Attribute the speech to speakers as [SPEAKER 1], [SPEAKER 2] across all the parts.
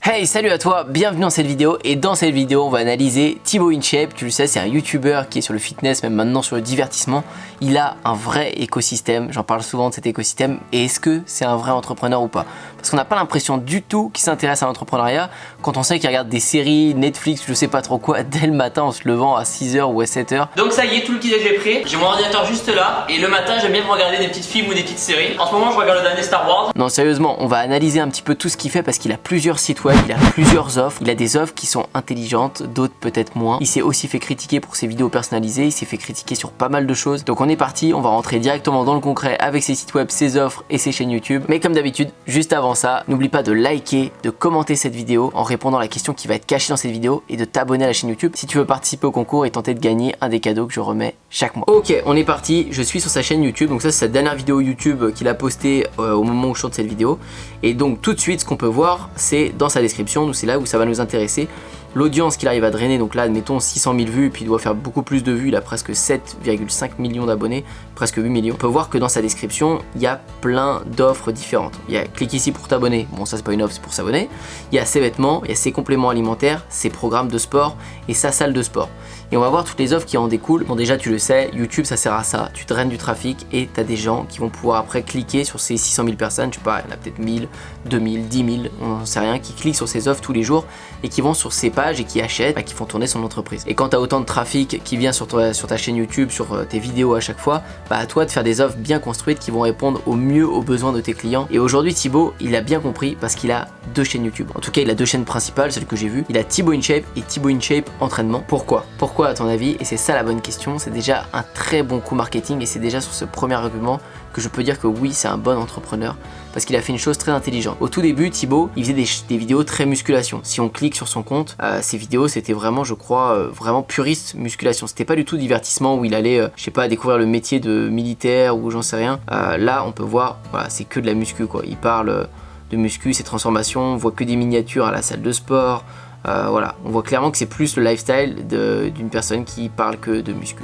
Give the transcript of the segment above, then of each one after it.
[SPEAKER 1] Hey, salut à toi, bienvenue dans cette vidéo. Et dans cette vidéo on va analyser Thibaut InShape. Tu le sais, c'est un YouTuber qui est sur le fitness, même maintenant sur le divertissement. Il a un vrai écosystème, j'en parle souvent de cet écosystème. Et est-ce que c'est un vrai entrepreneur ou pas? Parce qu'on n'a pas l'impression du tout qu'il s'intéresse à l'entrepreneuriat quand on sait qu'il regarde des séries, Netflix, je sais pas trop quoi, dès le matin en se levant à 6h ou à 7h.
[SPEAKER 2] Donc ça y est, tout le kit est prêt. J'ai mon ordinateur juste là. Et le matin j'aime bien me regarder des petites films ou des petites séries. En ce moment je regarde le dernier Star Wars.
[SPEAKER 1] Non, sérieusement, on va analyser un petit peu tout ce qu'il fait parce qu'il a plusieurs sites web, il a plusieurs offres. Il a des offres qui sont intelligentes, d'autres peut-être moins. Il s'est aussi fait critiquer pour ses vidéos personnalisées, il s'est fait critiquer sur pas mal de choses. Donc on est parti, on va rentrer directement dans le concret avec ses sites web, ses offres et ses chaînes YouTube. Mais comme d'habitude, juste avant ça, n'oublie pas de liker, de commenter cette vidéo en répondant à la question qui va être cachée dans cette vidéo et de t'abonner à la chaîne YouTube si tu veux participer au concours et tenter de gagner un des cadeaux que je remets chaque mois. Ok, on est parti, je suis sur sa chaîne YouTube. Donc ça c'est sa dernière vidéo YouTube qu'il a postée au moment où je tourne cette vidéo. Et donc tout de suite ce qu'on peut voir c'est dans sa description, donc c'est là où ça va nous intéresser. L'audience qu'il arrive à drainer, donc là admettons 600 000 vues, et puis il doit faire beaucoup plus de vues, il a presque 7,5 millions d'abonnés, presque 8 millions. On peut voir que dans sa description, il y a plein d'offres différentes. Il y a clique ici pour t'abonner, bon ça c'est pas une offre, c'est pour s'abonner. Il y a ses vêtements, il y a ses compléments alimentaires, ses programmes de sport et sa salle de sport. Et on va voir toutes les offres qui en découlent. Bon déjà tu le sais, YouTube ça sert à ça, tu draines du trafic et tu as des gens qui vont pouvoir après cliquer sur ces 600 000 personnes, je sais pas, il y en a peut-être 1000, 2000, 10 000, on n'en sait rien, qui cliquent sur ces offres tous les jours et qui vont sur ces pages et qui achètent, qui font tourner son entreprise. Et quand tu as autant de trafic qui vient sur ta chaîne YouTube, sur tes vidéos à chaque fois, à toi de faire des offres bien construites qui vont répondre au mieux aux besoins de tes clients. Et aujourd'hui Thibaut, il a bien compris parce qu'il a deux chaînes YouTube. En tout cas il a deux chaînes principales, celles que j'ai vues. Il a Thibaut InShape et Thibaut InShape Entraînement. Pourquoi à ton avis? Et c'est ça la bonne question, c'est déjà un très bon coup marketing et c'est déjà sur ce premier argument que je peux dire que oui, c'est un bon entrepreneur parce qu'il a fait une chose très intelligente. Au tout début, Thibaut, il faisait des vidéos très musculation. Si on clique sur son compte, ses vidéos c'était vraiment, je crois, vraiment puriste musculation. C'était pas du tout divertissement où il allait, je sais pas, découvrir le métier de militaire ou j'en sais rien. Là, on peut voir, voilà, c'est que de la muscu quoi. Il parle de muscu, ses transformations, on voit que des miniatures à la salle de sport. Voilà, on voit clairement que c'est plus le lifestyle d'une personne qui parle que de muscu.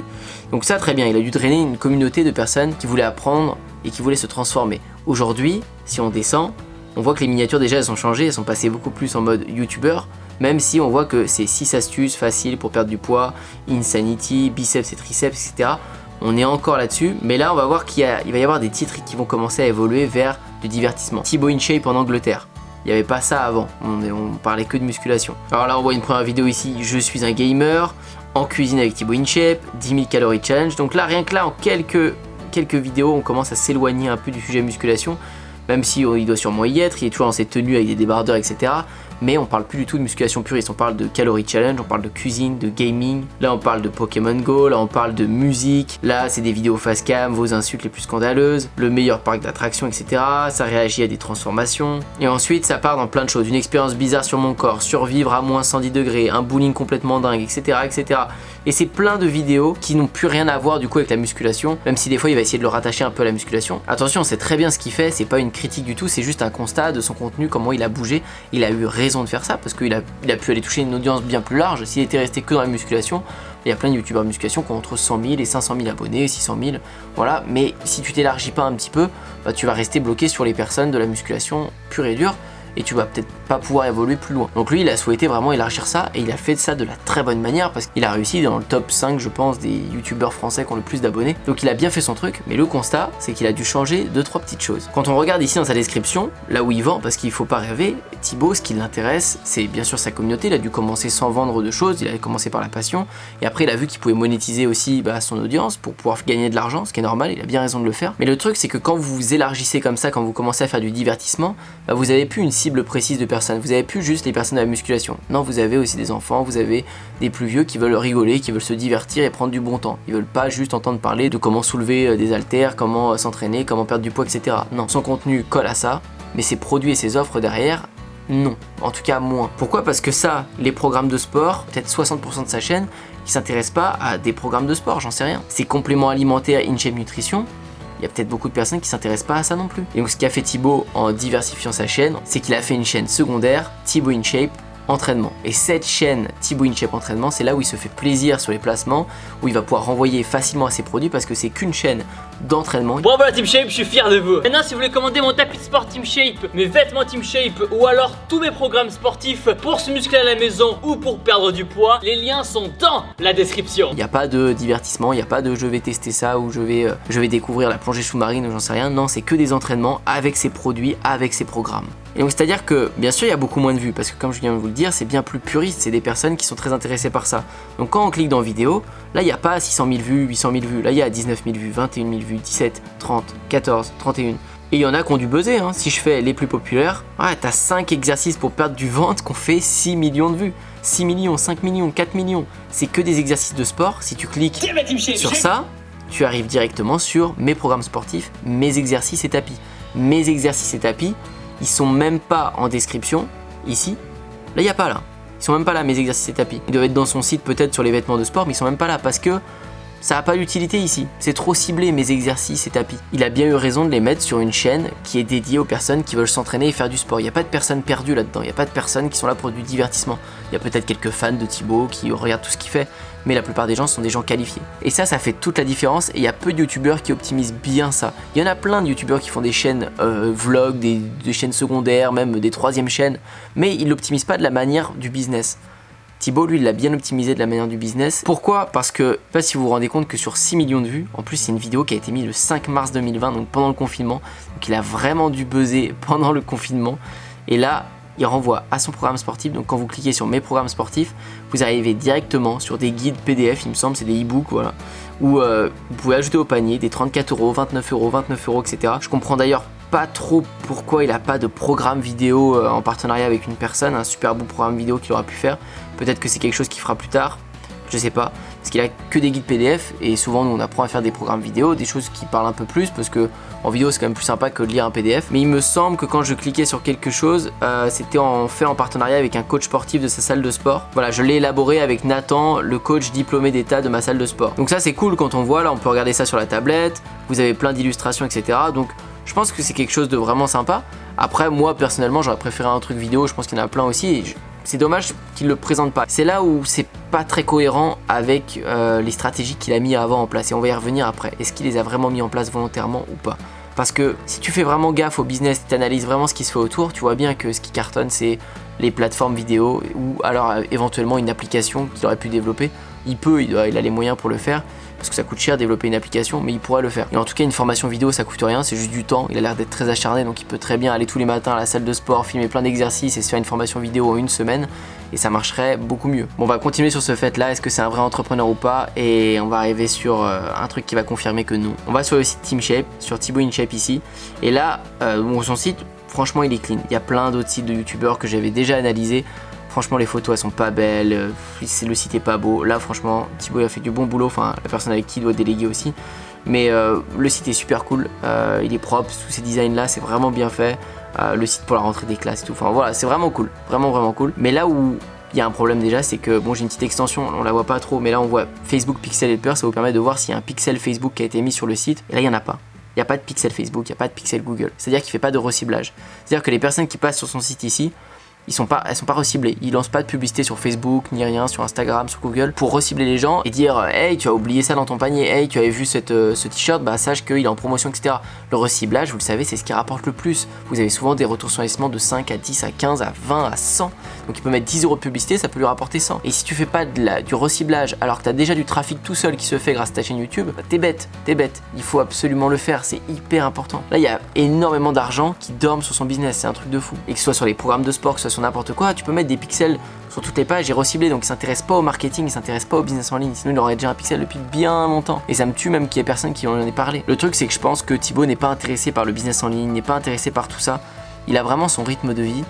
[SPEAKER 1] Donc ça très bien, il a dû drainer une communauté de personnes qui voulaient apprendre et qui voulaient se transformer. Aujourd'hui, si on descend, on voit que les miniatures déjà elles ont changé, elles sont passées beaucoup plus en mode youtubeur, même si on voit que c'est 6 astuces faciles pour perdre du poids, Insanity, biceps et triceps, etc. On est encore là-dessus, mais là on va voir qu'il va y avoir des titres qui vont commencer à évoluer vers du divertissement. Thibaut InShape en Angleterre. Il n'y avait pas ça avant, on parlait que de musculation. Alors là on voit une première vidéo ici, je suis un gamer, en cuisine avec Thibaut InShape, 10 000 calories challenge. Donc là rien que là en quelques vidéos on commence à s'éloigner un peu du sujet musculation. Même si il doit sûrement y être, il est toujours dans ses tenues avec des débardeurs etc. Mais on parle plus du tout de musculation puriste, on parle de calories challenge, on parle de cuisine, de gaming, là on parle de Pokémon Go, là on parle de musique, là c'est des vidéos face cam, vos insultes les plus scandaleuses, le meilleur parc d'attractions etc. Ça réagit à des transformations, et ensuite ça part dans plein de choses, une expérience bizarre sur mon corps, survivre à moins 110 degrés, un bowling complètement dingue etc. etc. Et c'est plein de vidéos qui n'ont plus rien à voir du coup avec la musculation, même si des fois il va essayer de le rattacher un peu à la musculation. Attention, c'est très bien ce qu'il fait, c'est pas une critique du tout, c'est juste un constat de son contenu, comment il a bougé, il a eu raison de faire ça parce qu'il a pu aller toucher une audience bien plus large. S'il était resté que dans la musculation, il y a plein de youtubeurs musculation qui ont entre 100 000 et 500 000 abonnés, 600 000, voilà. Mais si tu t'élargis pas un petit peu, tu vas rester bloqué sur les personnes de la musculation pure et dure et tu vas peut-être pas pouvoir évoluer plus loin. Donc lui il a souhaité vraiment élargir ça et il a fait ça de la très bonne manière parce qu'il a réussi dans le top 5 je pense des youtubeurs français qui ont le plus d'abonnés. Donc il a bien fait son truc, mais le constat c'est qu'il a dû changer 2-3 petites choses. Quand on regarde ici dans sa description, là où il vend, parce qu'il faut pas rêver, Thibaut ce qui l'intéresse c'est bien sûr sa communauté, il a dû commencer sans vendre de choses, il a commencé par la passion et après il a vu qu'il pouvait monétiser aussi son audience pour pouvoir gagner de l'argent, ce qui est normal, il a bien raison de le faire. Mais le truc c'est que quand vous vous élargissez comme ça, quand vous commencez à faire du divertissement, vous avez plus une cible précise de personnes, vous avez plus juste les personnes de la musculation, non vous avez aussi des enfants, vous avez des plus vieux qui veulent rigoler, qui veulent se divertir et prendre du bon temps, ils veulent pas juste entendre parler de comment soulever des haltères, comment s'entraîner, comment perdre du poids etc. Non, son contenu colle à ça, mais ses produits et ses offres derrière, non, en tout cas moins. Pourquoi? Parce que ça, les programmes de sport, peut-être 60% de sa chaîne, qui s'intéresse pas à des programmes de sport, j'en sais rien. Ses compléments alimentaires InShape Nutrition, il y a peut-être beaucoup de personnes qui s'intéressent pas à ça non plus. Et donc ce qu'a fait Thibaut en diversifiant sa chaîne, c'est qu'il a fait une chaîne secondaire, Thibaut InShape entraînement. Et cette chaîne Thibaut InShape entraînement, c'est là où il se fait plaisir sur les placements, où il va pouvoir renvoyer facilement à ses produits parce que c'est qu'une chaîne d'entraînement.
[SPEAKER 2] Bravo la Team Shape, je suis fier de vous. Maintenant, si vous voulez commander mon tapis de sport Team Shape, mes vêtements Team Shape ou alors tous mes programmes sportifs pour se muscler à la maison ou pour perdre du poids, les liens sont dans la description.
[SPEAKER 1] Il n'y a pas de divertissement, il n'y a pas de je vais tester ça ou je vais découvrir la plongée sous-marine ou j'en sais rien. Non, c'est que des entraînements avec ses produits, avec ses programmes. Et donc c'est à dire que bien sûr il y a beaucoup moins de vues parce que comme je viens de vous le dire, c'est bien plus puriste, c'est des personnes qui sont très intéressées par ça. Donc quand on clique dans vidéo, là il n'y a pas 600 000 vues, 800 000 vues, là il y a 19 000 vues, 21 000 vues, 17, 30, 14, 31. Et il y en a qui ont dû buzzer, hein. Si je fais les plus populaires, ouais, t'as 5 exercices pour perdre du ventre qu'on fait 6 millions de vues. 6 millions, 5 millions, 4 millions. C'est que des exercices de sport. Si tu cliques sur ça, tu arrives directement sur mes programmes sportifs, mes exercices et tapis. Mes exercices et tapis, ils sont même pas en description, ici. Là, il n'y a pas là. Ils sont même pas là, mes exercices et tapis. Ils doivent être dans son site peut-être sur les vêtements de sport, mais ils sont même pas là parce que ça n'a pas d'utilité ici. C'est trop ciblé, mes exercices et tapis. Il a bien eu raison de les mettre sur une chaîne qui est dédiée aux personnes qui veulent s'entraîner et faire du sport. Il n'y a pas de personnes perdues là-dedans. Il n'y a pas de personnes qui sont là pour du divertissement. Il y a peut-être quelques fans de Thibaut qui regardent tout ce qu'il fait, mais la plupart des gens sont des gens qualifiés. Et ça fait toute la différence et il y a peu de youtubeurs qui optimisent bien ça. Il y en a plein de youtubeurs qui font des chaînes vlogs, des chaînes secondaires, même des troisième chaînes, mais ils l'optimisent pas de la manière du business. Thibaut, lui, il l'a bien optimisé de la manière du business. Pourquoi? Parce que, je sais pas si vous vous rendez compte que sur 6 millions de vues, en plus c'est une vidéo qui a été mise le 5 mars 2020, donc pendant le confinement, donc il a vraiment dû buzzer pendant le confinement. Et là, il renvoie à son programme sportif, donc quand vous cliquez sur mes programmes sportifs, vous arrivez directement sur des guides PDF, il me semble, c'est des e-books, voilà, où vous pouvez ajouter au panier des 34 €, 29 €, 29 €, etc. Je comprends d'ailleurs pas trop pourquoi il n'a pas de programme vidéo en partenariat avec une personne, un super beau programme vidéo qu'il aura pu faire. Peut-être que c'est quelque chose qu'il fera plus tard, je sais pas, parce qu'il a que des guides PDF et souvent nous on apprend à faire des programmes vidéo, des choses qui parlent un peu plus parce que en vidéo c'est quand même plus sympa que de lire un PDF. Mais il me semble que quand je cliquais sur quelque chose, c'était fait en partenariat avec un coach sportif de sa salle de sport. Voilà, je l'ai élaboré avec Nathan, le coach diplômé d'état de ma salle de sport. Donc ça c'est cool quand on voit, là on peut regarder ça sur la tablette, vous avez plein d'illustrations, etc. Donc je pense que c'est quelque chose de vraiment sympa. Après moi personnellement j'aurais préféré un truc vidéo, je pense qu'il y en a plein aussi et c'est dommage qu'il le présente pas. C'est là où c'est pas très cohérent avec les stratégies qu'il a mis avant en place et on va y revenir après. Est-ce qu'il les a vraiment mis en place volontairement ou pas? Parce que si tu fais vraiment gaffe au business, tu analyses vraiment ce qui se fait autour, tu vois bien que ce qui cartonne c'est les plateformes vidéo ou alors éventuellement une application qu'il aurait pu développer. Il a les moyens pour le faire parce que ça coûte cher développer une application, mais il pourrait le faire. Et en tout cas une formation vidéo ça coûte rien, c'est juste du temps. Il a l'air d'être très acharné donc il peut très bien aller tous les matins à la salle de sport, filmer plein d'exercices et se faire une formation vidéo en une semaine et ça marcherait beaucoup mieux. Bon, on va continuer sur ce fait là, est-ce que c'est un vrai entrepreneur ou pas, et on va arriver sur un truc qui va confirmer que non. On va sur le site Team Shape, sur Thibaut InShape ici, et là son site franchement il est clean. Il y a plein d'autres sites de youtubeurs que j'avais déjà analysés. Franchement les photos elles sont pas belles, le site est pas beau. Là franchement Thibaut il a fait du bon boulot, enfin la personne avec qui il doit déléguer aussi. Mais le site est super cool, il est propre, tous ces designs là c'est vraiment bien fait. Le site pour la rentrée des classes et tout, enfin voilà c'est vraiment cool, vraiment cool. Mais là où il y a un problème déjà c'est que bon j'ai une petite extension, on la voit pas trop mais là on voit Facebook Pixel Helper, ça vous permet de voir s'il y a un pixel Facebook qui a été mis sur le site. Et là il y en a pas. Il n'y a pas de pixel Facebook, il n'y a pas de pixel Google. C'est-à-dire qu'il ne fait pas de reciblage. C'est-à-dire que les personnes qui passent sur son site ici, elles sont pas reciblées. Il lance pas de publicité sur Facebook ni rien, sur Instagram, sur Google pour recibler les gens et dire hey tu as oublié ça dans ton panier, hey tu avais vu ce t-shirt, bah sache qu'il est en promotion, etc. Le reciblage, vous le savez, c'est ce qui rapporte le plus. Vous avez souvent des retours sur investissement de 5 à 10 à 15 à 20 à 100. Donc il peut mettre 10 € de publicité, ça peut lui rapporter 100. Et si tu fais pas du reciblage alors que tu as déjà du trafic tout seul qui se fait grâce à ta chaîne YouTube, bah, t'es bête. Il faut absolument le faire, c'est hyper important. Là il y a énormément d'argent qui dorment sur son business, c'est un truc de fou. Et que ce soit sur les programmes de sport, que ce soit sur n'importe quoi, tu peux mettre des pixels sur toutes les pages et recibler. Donc il s'intéresse pas au marketing, il s'intéresse pas au business en ligne, sinon il aurait déjà un pixel depuis bien longtemps. Et ça me tue même qu'il y ait personne qui en ait parlé. Le truc c'est que je pense que Thibaut n'est pas intéressé par le business en ligne, n'est pas intéressé par tout ça. Il a vraiment son rythme de vie.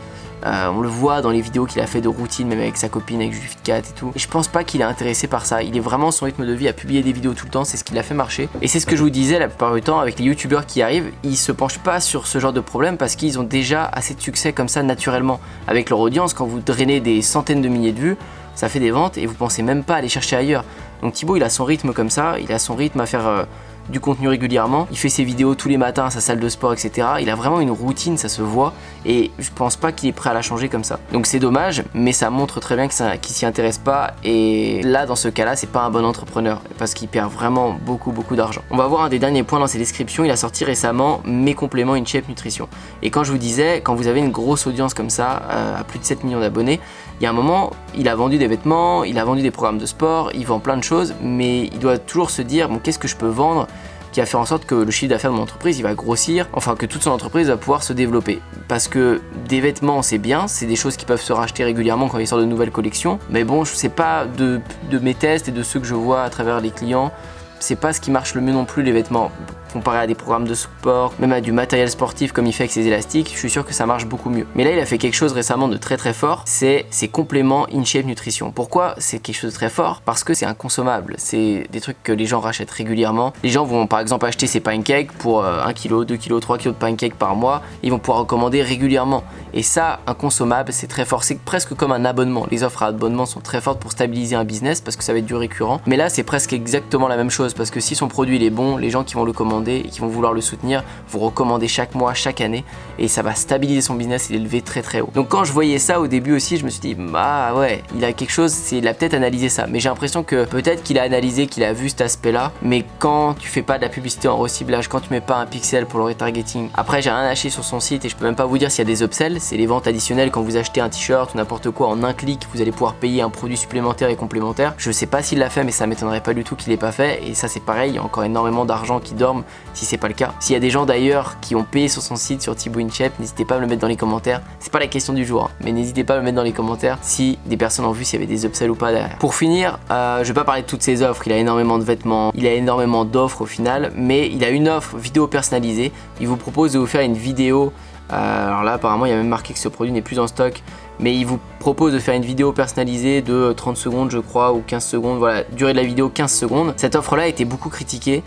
[SPEAKER 1] On le voit dans les vidéos qu'il a fait de routine, même avec sa copine, avec Julie Fitcat et tout. Et je pense pas qu'il est intéressé par ça. Il est vraiment son rythme de vie à publier des vidéos tout le temps, c'est ce qui l'a fait marcher. Et c'est ce que je vous disais la plupart du temps avec les youtubeurs qui arrivent, ils se penchent pas sur ce genre de problème parce qu'ils ont déjà assez de succès comme ça naturellement. Avec leur audience, quand vous drainez des centaines de milliers de vues, ça fait des ventes et vous pensez même pas aller chercher ailleurs. Donc Thibaut il a son rythme comme ça, il a son rythme à faire du contenu régulièrement, il fait ses vidéos tous les matins à sa salle de sport, etc. Il a vraiment une routine, ça se voit, et je pense pas qu'il est prêt à la changer comme ça. Donc c'est dommage, mais ça montre très bien qu'il s'y intéresse pas, et là dans ce cas-là c'est pas un bon entrepreneur, parce qu'il perd vraiment beaucoup d'argent. On va voir un des derniers points dans ses descriptions. Il a sorti récemment mes compléments InShape Nutrition, et quand je vous disais, quand vous avez une grosse audience comme ça, à plus de 7 millions d'abonnés, il y a un moment, il a vendu des vêtements, il a vendu des programmes de sport, il vend plein de choses, mais il doit toujours se dire, bon, qu'est-ce que je peux vendre qui va faire en sorte que le chiffre d'affaires de mon entreprise il va grossir, enfin que toute son entreprise va pouvoir se développer. Parce que des vêtements c'est bien, c'est des choses qui peuvent se racheter régulièrement quand il sort de nouvelles collections, mais bon, je sais pas de mes tests et de ceux que je vois à travers les clients, c'est pas ce qui marche le mieux non plus les vêtements. Comparé à des programmes de sport, même à du matériel sportif comme il fait avec ses élastiques, je suis sûr que ça marche beaucoup mieux. Mais là il a fait quelque chose récemment de très fort, c'est ses compléments InShape Nutrition. Pourquoi c'est quelque chose de très fort? Parce que c'est inconsommable, c'est des trucs que les gens rachètent régulièrement. Les gens vont par exemple acheter ses pancakes pour 1 kg, 2 kg, 3 kg de pancakes par mois, ils vont pouvoir recommander régulièrement. Et ça, inconsommable, c'est très fort, c'est presque comme un abonnement. Les offres à abonnement sont très fortes pour stabiliser un business parce que ça va être du récurrent. Mais là c'est presque exactement la même chose, parce que si son produit il est bon, les gens qui vont le commander et qui vont vouloir le soutenir, vous recommander chaque mois, chaque année, et ça va stabiliser son business et l'élever très haut. Donc quand je voyais ça au début aussi, je me suis dit ah ouais, il a quelque chose, il a peut-être analysé ça, mais j'ai l'impression que peut-être qu'il a analysé, qu'il a vu cet aspect là, mais quand tu fais pas de la publicité en reciblage, quand tu mets pas un pixel pour le retargeting, après j'ai rien acheté sur son site et je peux même pas vous dire s'il y a des upsells, c'est les ventes additionnelles quand vous achetez un t-shirt ou n'importe quoi en un clic, vous allez pouvoir payer un produit supplémentaire et complémentaire. Je sais pas s'il l'a fait, mais ça m'étonnerait pas du tout qu'il l'ait pas fait, et ça c'est pareil, il y a encore énormément d'argent qui dorment si c'est pas le cas. S'il y a des gens d'ailleurs qui ont payé sur son site sur Thibaut InShape, n'hésitez pas à me le mettre dans les commentaires. C'est pas la question du jour, mais n'hésitez pas à me le mettre dans les commentaires si des personnes ont vu s'il y avait des upsells ou pas derrière. Pour finir, je vais pas parler de toutes ses offres, il a énormément de vêtements, il a énormément d'offres au final, mais il a une offre vidéo personnalisée. Il vous propose de vous faire une vidéo, alors là apparemment il y a même marqué que ce produit n'est plus en stock, mais il vous propose de faire une vidéo personnalisée de 30 secondes je crois, ou 15 secondes, voilà, durée de la vidéo 15 secondes. Cette offre là a été beaucoup critiquée,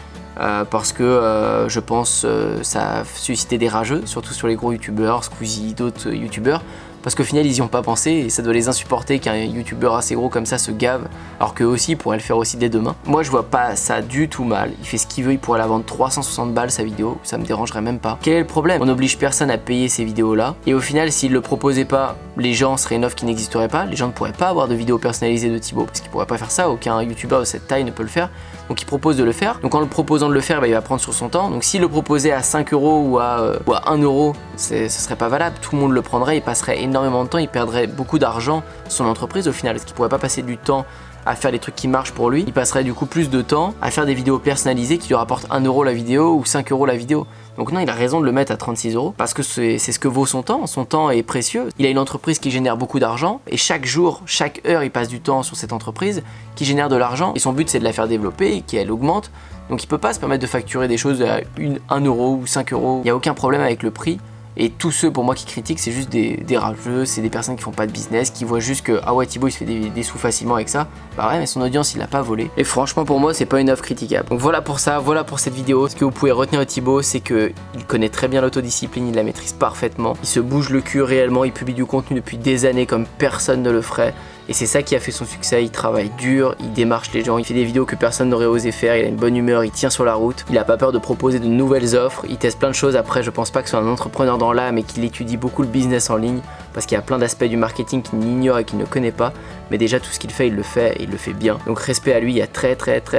[SPEAKER 1] parce que je pense ça a suscité des rageux, surtout sur les gros youtubeurs, Squeezie, d'autres youtubeurs, parce qu'au final ils y ont pas pensé et ça doit les insupporter qu'un youtubeur assez gros comme ça se gave, alors qu'eux aussi ils pourraient le faire aussi dès demain. Moi je vois pas ça du tout mal, il fait ce qu'il veut, il pourrait la vendre 360 balles sa vidéo, ça me dérangerait même pas. Quel est le problème? On n'oblige personne à payer ces vidéos là, et au final s'il le proposait pas, les gens seraient une offre qui n'existerait pas, les gens ne pourraient pas avoir de vidéo personnalisée de Thibaut, parce qu'il pourrait pas faire ça, aucun youtubeur de cette taille ne peut le faire. Donc il propose de le faire, donc en le proposant de le faire, bah, il va prendre sur son temps. Donc s'il le proposait à 5 euros ou à 1 euro, ce serait pas valable, tout le monde le prendrait, il passerait énormément de temps, il perdrait beaucoup d'argent son entreprise au final, parce qu'il pourrait pas passer du temps à faire les trucs qui marchent pour lui, il passerait du coup plus de temps à faire des vidéos personnalisées qui lui rapportent 1 euro la vidéo ou 5 euros la vidéo. Donc non, il a raison de le mettre à 36 euros parce que c'est ce que vaut son temps est précieux. Il a une entreprise qui génère beaucoup d'argent et chaque jour, chaque heure, il passe du temps sur cette entreprise qui génère de l'argent et son but c'est de la faire développer et qu'elle augmente. Donc il peut pas se permettre de facturer des choses à 1 euro ou 5 euros, il n'y a aucun problème avec le prix. Et tous ceux pour moi qui critiquent, c'est juste des rageux, c'est des personnes qui font pas de business, qui voient juste que ah ouais Thibaut il se fait des sous facilement avec ça. Bah ouais, mais son audience il l'a pas volé. Et franchement pour moi c'est pas une offre critiquable. Donc voilà pour ça, voilà pour cette vidéo. Ce que vous pouvez retenir de Thibaut, c'est que il connaît très bien l'autodiscipline, il la maîtrise parfaitement. Il se bouge le cul réellement, il publie du contenu depuis des années comme personne ne le ferait. Et c'est ça qui a fait son succès, il travaille dur, il démarche les gens, il fait des vidéos que personne n'aurait osé faire, il a une bonne humeur, il tient sur la route, il a pas peur de proposer de nouvelles offres, il teste plein de choses. Après je pense pas que ce soit un entrepreneur dans l'âme et qu'il étudie beaucoup le business en ligne, parce qu'il y a plein d'aspects du marketing qu'il ignore et qu'il ne connaît pas, mais déjà tout ce qu'il fait il le fait et il le fait bien. Donc respect à lui, il y a très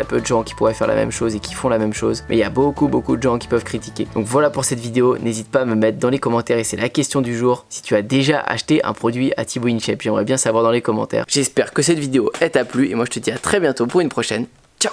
[SPEAKER 1] peu de gens qui pourraient faire la même chose et qui font la même chose, mais il y a beaucoup de gens qui peuvent critiquer. Donc voilà pour cette vidéo, n'hésite pas à me mettre dans les commentaires, et c'est la question du jour, si tu as déjà acheté un produit à Thibaut InShape, j'aimerais bien savoir dans les commentaires. J'espère que cette vidéo t'a plu et moi je te dis à très bientôt pour une prochaine. Ciao.